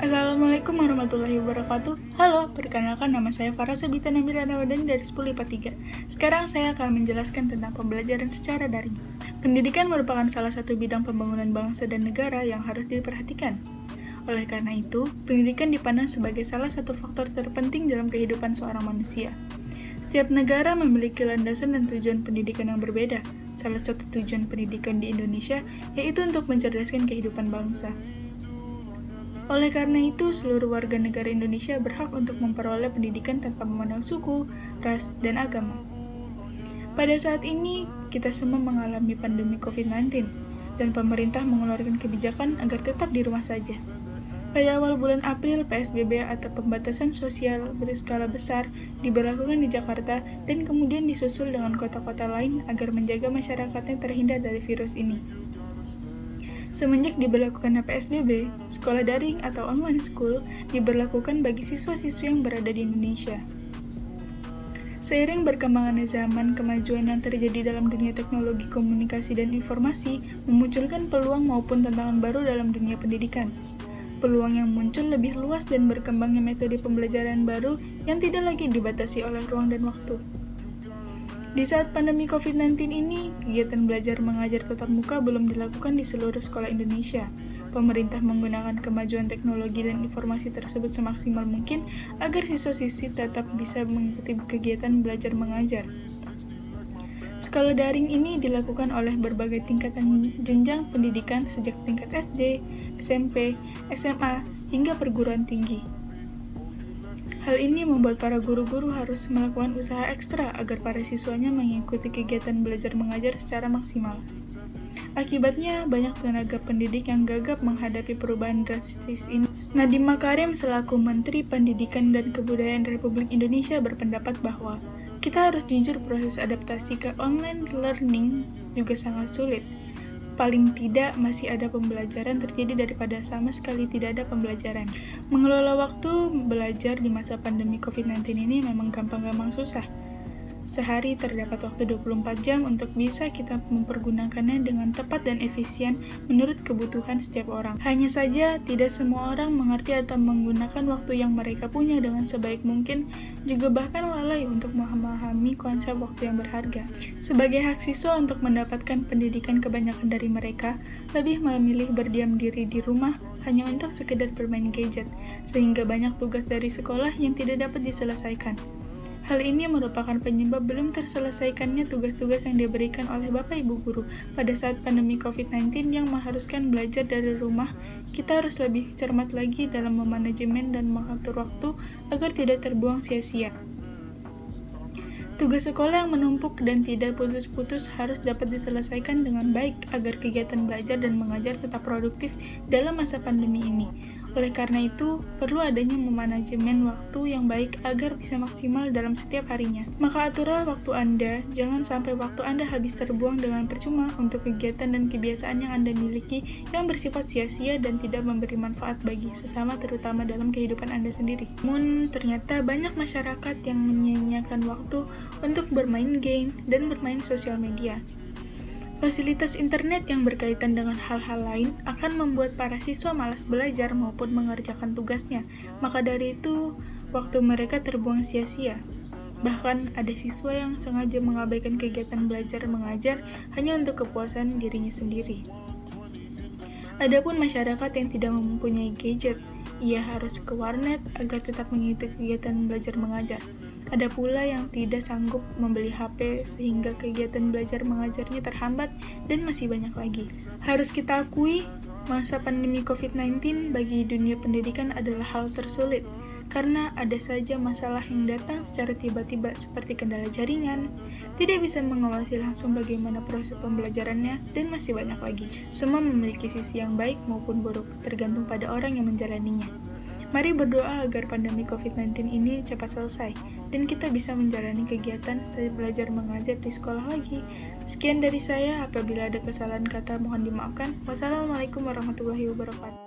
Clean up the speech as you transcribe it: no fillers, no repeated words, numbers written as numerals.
Assalamualaikum warahmatullahi wabarakatuh. Halo, perkenalkan nama saya Farah Sabita Nabila Ramadhani dari 10 IPA 3. Sekarang saya akan menjelaskan tentang pembelajaran secara daring. Pendidikan merupakan salah satu bidang pembangunan bangsa dan negara yang harus diperhatikan. Oleh karena itu, pendidikan dipandang sebagai salah satu faktor terpenting dalam kehidupan seorang manusia. Setiap negara memiliki landasan dan tujuan pendidikan yang berbeda. Salah satu tujuan pendidikan di Indonesia yaitu untuk mencerdaskan kehidupan bangsa. Oleh karena itu, seluruh warga negara Indonesia berhak untuk memperoleh pendidikan tanpa memandang suku, ras, dan agama. Pada saat ini, kita semua mengalami pandemi COVID-19, dan pemerintah mengeluarkan kebijakan agar tetap di rumah saja. Pada awal bulan April, PSBB atau pembatasan sosial berskala besar diberlakukan di Jakarta dan kemudian disusul dengan kota-kota lain agar menjaga masyarakatnya terhindar dari virus ini. Semenjak diberlakukan PSBB, sekolah daring atau online school diberlakukan bagi siswa-siswi yang berada di Indonesia. Seiring berkembangannya zaman, kemajuan yang terjadi dalam dunia teknologi komunikasi dan informasi memunculkan peluang maupun tantangan baru dalam dunia pendidikan. Peluang yang muncul lebih luas dan berkembangnya metode pembelajaran baru yang tidak lagi dibatasi oleh ruang dan waktu. Di saat pandemi COVID-19 ini, kegiatan belajar mengajar tatap muka belum dilakukan di seluruh sekolah Indonesia. Pemerintah menggunakan kemajuan teknologi dan informasi tersebut semaksimal mungkin agar siswa-siswi tetap bisa mengikuti kegiatan belajar mengajar. Sekolah daring ini dilakukan oleh berbagai tingkatan jenjang pendidikan sejak tingkat SD, SMP, SMA, hingga perguruan tinggi. Hal ini membuat para guru-guru harus melakukan usaha ekstra agar para siswanya mengikuti kegiatan belajar mengajar secara maksimal. Akibatnya, banyak tenaga pendidik yang gagap menghadapi perubahan drastis ini. Nadiem Makarim selaku Menteri Pendidikan dan Kebudayaan Republik Indonesia berpendapat bahwa kita harus jujur proses adaptasi ke online learning juga sangat sulit. Paling tidak masih ada pembelajaran terjadi daripada sama sekali tidak ada pembelajaran. Mengelola waktu belajar di masa pandemi COVID-19 ini memang gampang-gampang susah. Sehari terdapat waktu 24 jam untuk bisa kita mempergunakannya dengan tepat dan efisien menurut kebutuhan setiap orang. Hanya saja, tidak semua orang mengerti atau menggunakan waktu yang mereka punya dengan sebaik mungkin, juga bahkan lalai untuk memahami konsep waktu yang berharga. Sebagai hak siswa untuk mendapatkan pendidikan, kebanyakan dari mereka lebih memilih berdiam diri di rumah hanya untuk sekedar bermain gadget, sehingga banyak tugas dari sekolah yang tidak dapat diselesaikan. Hal ini merupakan penyebab belum terselesaikannya tugas-tugas yang diberikan oleh Bapak Ibu Guru pada saat pandemi COVID-19 yang mengharuskan belajar dari rumah. Kita harus lebih cermat lagi dalam memanajemen dan mengatur waktu agar tidak terbuang sia-sia. Tugas sekolah yang menumpuk dan tidak putus-putus harus dapat diselesaikan dengan baik agar kegiatan belajar dan mengajar tetap produktif dalam masa pandemi ini. Oleh karena itu, perlu adanya memanajemen waktu yang baik agar bisa maksimal dalam setiap harinya. Maka aturlah waktu Anda, jangan sampai waktu Anda habis terbuang dengan percuma untuk kegiatan dan kebiasaan yang Anda miliki yang bersifat sia-sia dan tidak memberi manfaat bagi sesama, terutama dalam kehidupan Anda sendiri. Namun, ternyata banyak masyarakat yang menyia-nyiakan waktu untuk bermain game dan bermain sosial media. Fasilitas internet yang berkaitan dengan hal-hal lain akan membuat para siswa malas belajar maupun mengerjakan tugasnya. Maka dari itu, waktu mereka terbuang sia-sia. Bahkan ada siswa yang sengaja mengabaikan kegiatan belajar mengajar hanya untuk kepuasan dirinya sendiri. Adapun masyarakat yang tidak mempunyai gadget, ia harus ke warnet agar tetap mengikuti kegiatan belajar mengajar. Ada pula yang tidak sanggup membeli HP sehingga kegiatan belajar mengajarnya terhambat dan masih banyak lagi. Harus kita akui, masa pandemi COVID-19 bagi dunia pendidikan adalah hal tersulit karena ada saja masalah yang datang secara tiba-tiba seperti kendala jaringan, tidak bisa mengawasi langsung bagaimana proses pembelajarannya, dan masih banyak lagi. Semua memiliki sisi yang baik maupun buruk, tergantung pada orang yang menjalaninya. Mari berdoa agar pandemi COVID-19 ini cepat selesai, dan kita bisa menjalani kegiatan belajar mengajar di sekolah lagi. Sekian dari saya, apabila ada kesalahan kata mohon dimaafkan. Wassalamualaikum warahmatullahi wabarakatuh.